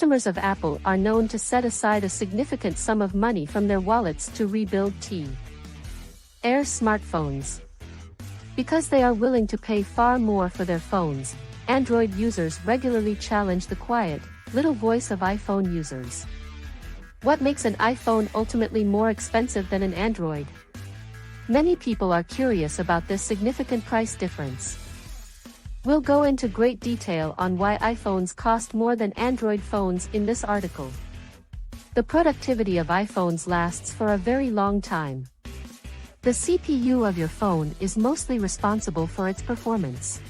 customers of Apple are known to set aside a significant sum of money from their wallets to rebuild Air smartphones. Because they are willing to pay far more for their phones, Android users regularly challenge the quiet, little voice of iPhone users. What makes an iPhone ultimately more expensive than an Android? Many people are curious about this significant price difference. We'll go into great detail on why iPhones cost more than Android phones in this article. The productivity of iPhones lasts for a very long time. The CPU of your phone is mostly responsible for its performance.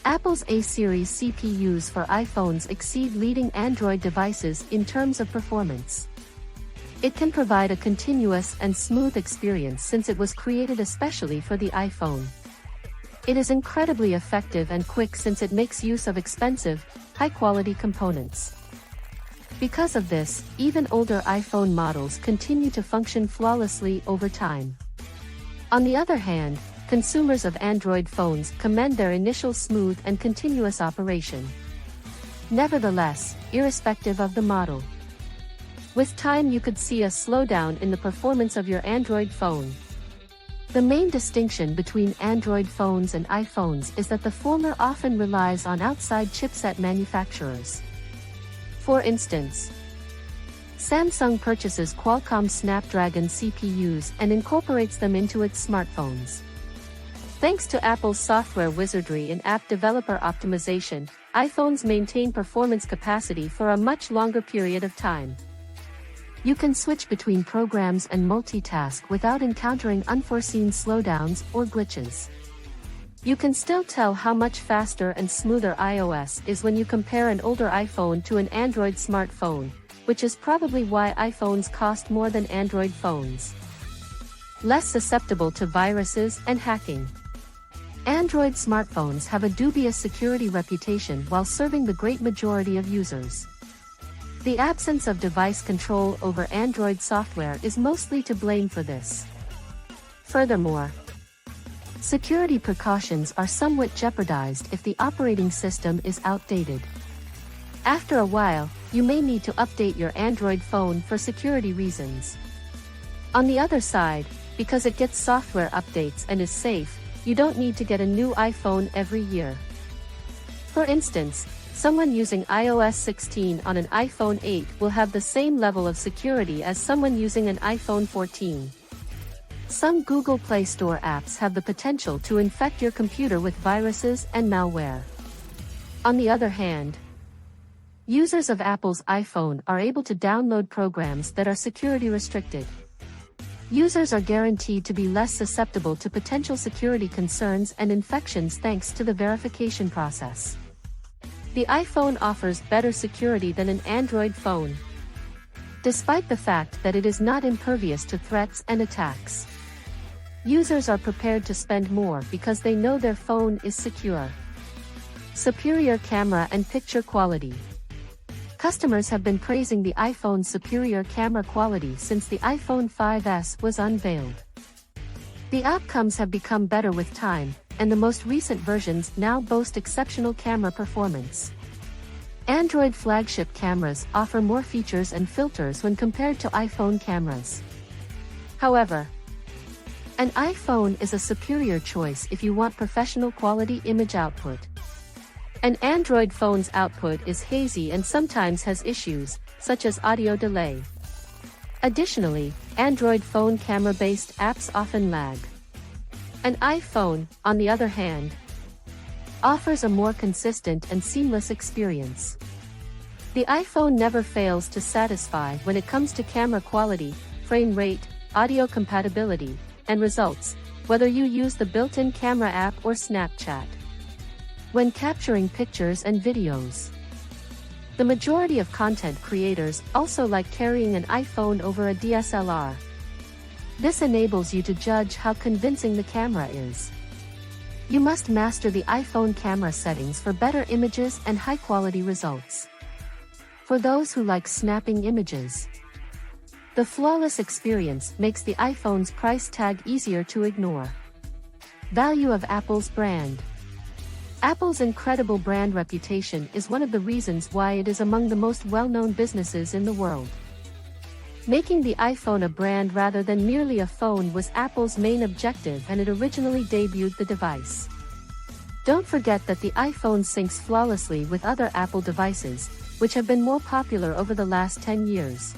Apple's A-series CPUs for iPhones exceed leading Android devices in terms of performance. It can provide a continuous and smooth experience since it was created especially for the iPhone. It is incredibly effective and quick since it makes use of expensive, high-quality components. Because of this, even older iPhone models continue to function flawlessly over time. On the other hand, consumers of Android phones commend their initial smooth and continuous operation. Nevertheless, irrespective of the model, with time you could see a slowdown in the performance of your Android phone. The main distinction between Android phones and iPhones is that the former often relies on outside chipset manufacturers. For instance, Samsung purchases Qualcomm Snapdragon CPUs and incorporates them into its smartphones. Thanks to Apple's software wizardry and app developer optimization, iPhones maintain performance capacity for a much longer period of time. You can switch between programs and multitask without encountering unforeseen slowdowns or glitches. You can still tell how much faster and smoother iOS is when you compare an older iPhone to an Android smartphone, which is probably why iPhones cost more than Android phones. Less susceptible to viruses and hacking. Android smartphones have a dubious security reputation while serving the great majority of users. The absence of device control over Android software is mostly to blame for this. Furthermore, security precautions are somewhat jeopardized if the operating system is outdated. After a while, you may need to update your Android phone for security reasons. On the other side, because it gets software updates and is safe, you don't need to get a new iPhone every year. For instance, someone using iOS 16 on an iPhone 8 will have the same level of security as someone using an iPhone 14. Some Google Play Store apps have the potential to infect your computer with viruses and malware. On the other hand, users of Apple's iPhone are able to download programs that are security restricted. Users are guaranteed to be less susceptible to potential security concerns and infections thanks to the verification process. The iPhone offers better security than an Android phone, despite the fact that it is not impervious to threats and attacks. Users are prepared to spend more because they know their phone is secure. Superior camera and picture quality. Customers have been praising the iPhone's superior camera quality since the iPhone 5S was unveiled. The outcomes have become better with time, and the most recent versions now boast exceptional camera performance. Android flagship cameras offer more features and filters when compared to iPhone cameras. However, an iPhone is a superior choice if you want professional quality image output. An Android phone's output is hazy and sometimes has issues, such as audio delay. Additionally, Android phone camera-based apps often lag. An iPhone, on the other hand, offers a more consistent and seamless experience. The iPhone never fails to satisfy when it comes to camera quality, frame rate, audio compatibility, and results, whether you use the built-in camera app or Snapchat. When capturing pictures and videos, the majority of content creators also like carrying an iPhone over a DSLR. This enables you to judge how convincing the camera is. You must master the iPhone camera settings for better images and high-quality results. For those who like snapping images, the flawless experience makes the iPhone's price tag easier to ignore. Value of Apple's brand. Apple's incredible brand reputation is one of the reasons why it is among the most well-known businesses in the world. Making the iPhone a brand rather than merely a phone was Apple's main objective, and it originally debuted the device. Don't forget that the iPhone syncs flawlessly with other Apple devices, which have been more popular over the last 10 years.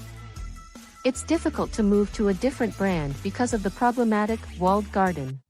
It's difficult to move to a different brand because of the problematic walled garden.